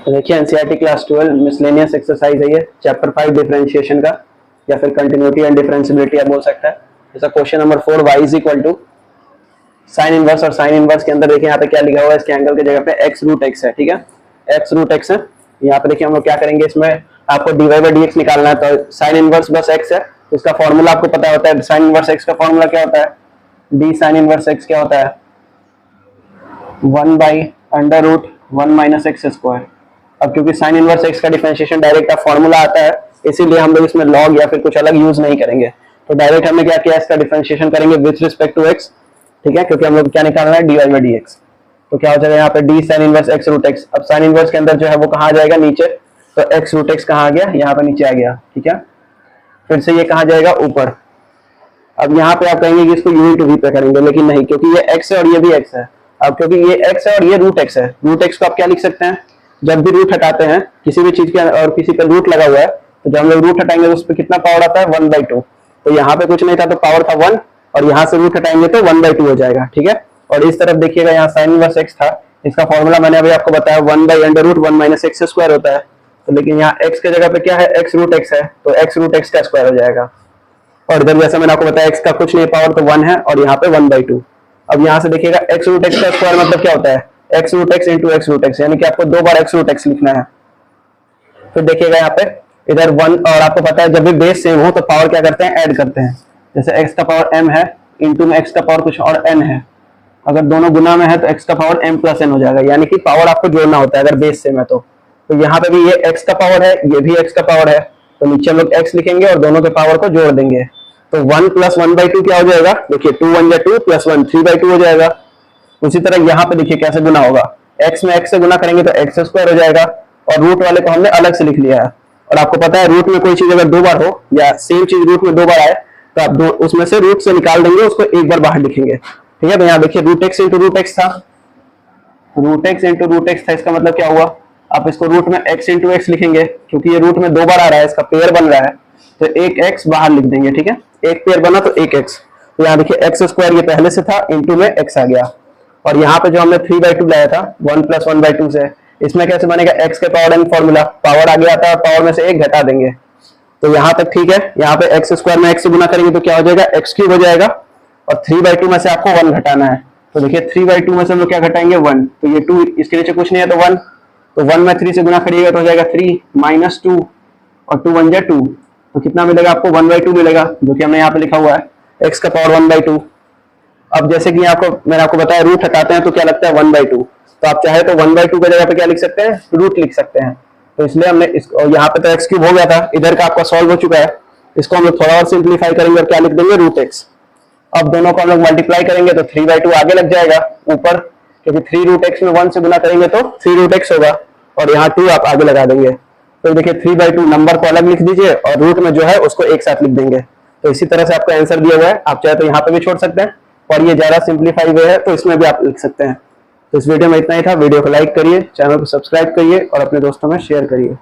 देखिए NCERT class 12 miscellaneous exercise है ये, चैप्टर 5 डिफरेंशिएशन का, या फिर कंटिन्यूटी एंड डिफरेंशिएबिलिटी आप बोल सकता है। जैसा question number 4 y is equal to sine inverse, और साइन इनवर्स के अंदर देखिए यहाँ पे क्या लिखा हुआ है, इसके एंगल की जगह पे x रूट x है, ठीक है, x रूट x है। यहाँ पे देखिए हम लोग क्या करेंगे, इसमें आपको dy बाई dx निकालना है, तो साइन इनवर्स बस x है, तो इसका फॉर्मूला आपको पता होता है, साइन इनवर्स x का फॉर्मूला क्या होता है, d साइन इनवर्स x क्या होता है, 1 by under root 1 minus x square. अब क्योंकि साइन इनवर्स एक्स का डिफरेंशिएशन डायरेक्ट का फॉर्मूला आता है, इसीलिए हम लोग इसमें लॉग या फिर कुछ अलग यूज नहीं करेंगे, तो डायरेक्ट हमने क्या किया, इसका डिफरेंशिएशन करेंगे विथ रिस्पेक्ट टू एक्स, ठीक है, क्योंकि हम लोग क्या निकालना है, d y by d x. तो क्या हो जाएगा यहाँ पे d sine inverse x root x. अब साइन इनवर्स के अंदर जो है वो कहाँ आ जाएगा, नीचे, तो एक्स रूट एक्स कहाँ आ गया, यहाँ पे नीचे आ गया, ठीक है। फिर से ये कहाँ जाएगा, ऊपर। अब यहाँ पे आप कहेंगे कि इसको यूनिट टू वी पे करेंगे, लेकिन नहीं, क्योंकि ये एक्स है और ये भी एक्स है। अब क्योंकि ये x है और ये रूट x है, रूट x को आप क्या लिख सकते हैं, जब भी रूट हटाते हैं किसी भी चीज के और किसी पे रूट लगा हुआ है, तो जब हम लोग रूट हटाएंगे उस पर कितना पावर आता है, 1/2। तो यहाँ पे कुछ नहीं था तो पावर था 1, और यहाँ से रूट हटाएंगे तो 1/2 हो जाएगा, ठीक है। और इस तरफ देखिएगा, यहाँ साइन इनवर्स x था, इसका फॉर्मूला मैंने अभी आपको बताया 1 by under root 1 minus x square होता है। तो लेकिन यहाँ x के जगह पे क्या है, x रूट x है, तो x रूट x का स्क्वायर हो जाएगा। और इधर जैसा मैंने आपको बताया x का कुछ नहीं, पावर तो 1 है, और यहाँ पे 1/2। अब यहाँ से देखिएगा x रूट x का स्क्वायर मतलब क्या होता है, x root x into x root x, यानी कि आपको 2 बार x रूट x लिखना है। फिर देखिएगा यहाँ पे इधर 1, और आपको पता है जब भी बेस सेम हो तो पावर क्या करते हैं, ऐड करते हैं। जैसे x का पावर m है, इंटू में x का पावर कुछ और n है, अगर दोनों गुना में है तो x का पावर m प्लस n हो जाएगा, यानी कि पावर आपको जोड़ना होता है अगर बेस सेम है तो यहाँ पे भी ये x का पावर है, ये भी x का पावर है, तो नीचे हम लोग x लिखेंगे और दोनों के पावर को जोड़ देंगे, तो 1 प्लस 1/2 क्या हो जाएगा, देखिए 2 1 या 2 प्लस 1 3/2 हो जाएगा। उसी तरह यहाँ पे देखिए कैसे गुना होगा, x में x से गुना करेंगे तो एक्स स्क्वायर हो जाएगा, और रूट वाले को हमने अलग से लिख लिया है। और आपको पता है रूट में कोई चीज अगर 2 बार हो या सेम चीज रूट में 2 बार आए तो आप उसमें से रूट से निकाल देंगे, उसको एक बार बाहर लिखेंगे, ठीक है। तो यहाँ देखिए root X into root X था, root X into root X था, इसका मतलब क्या हुआ, आप इसको रूट में x इंटू एक्स लिखेंगे, क्योंकि ये रूट में 2 बार आ रहा है, इसका पेयर बन रहा है, तो एक x बाहर लिख देंगे, ठीक है, एक पेयर बना तो एक x। तो यहाँ देखिए एक्स स्क्वायर ये पहले से था, इंटू में x आ गया, और यहाँ पे जो हमने 3/2 लाया था 1 प्लस 1/2 से, इसमें कैसे बनेगा, x के पावर n फॉर्मूला, पावर आगे आता है, पावर में से एक घटा देंगे, तो यहाँ तक ठीक है। यहाँ पे x स्क्वायर में x से गुना करेंगे तो क्या हो जाएगा, x क्यूब हो जाएगा, और 3/2 में से आपको 1 घटाना है, तो देखिए 3/2 में से हम लोग क्या घटाएंगे, 1, तो ये 2 इसके नीचे कुछ नहीं है तो 1, तो 1 में 3 से गुना करिएगा तो हो जाएगा 3 माइनस 2, और 2 1 जा 2, तो कितना मिलेगा आपको, 1/2 मिलेगा, जो कि हमने यहाँ पे लिखा हुआ है x का पावर 1/2। अब जैसे कि मैंने आपको बताया रूट हटाते हैं तो क्या लगता है 1/2, तो आप चाहे तो 1/2 की जगह पे क्या लिख सकते हैं, रूट लिख सकते हैं, तो इसलिए हमने यहाँ पे तो एक्स क्यूब हो गया था, इधर का आपका सॉल्व हो चुका है, इसको हम लोग थोड़ा और सिंप्लीफाई करेंगे और क्या लिख देंगे, रूट एक्स। अब दोनों को हम लोग मल्टीप्लाई करेंगे तो 3/2 आगे लग जाएगा ऊपर, क्योंकि 3 रूट एक्स में 1 से गुना करेंगे तो 3 रूट एक्स होगा, और यहाँ 2 आप आगे लगा देंगे, तो देखिए 3/2 नंबर को अलग लिख दीजिए और रूट में जो है उसको एक साथ लिख देंगे। तो इसी तरह से आपका आंसर दिया हुआ है, आप चाहे तो यहाँ पे भी छोड़ सकते हैं, और ये ज्यादा सिंप्लीफाई वे है तो इसमें भी आप लिख सकते हैं। तो इस वीडियो में इतना ही था, वीडियो को लाइक करिए, चैनल को सब्सक्राइब करिए और अपने दोस्तों में शेयर करिए।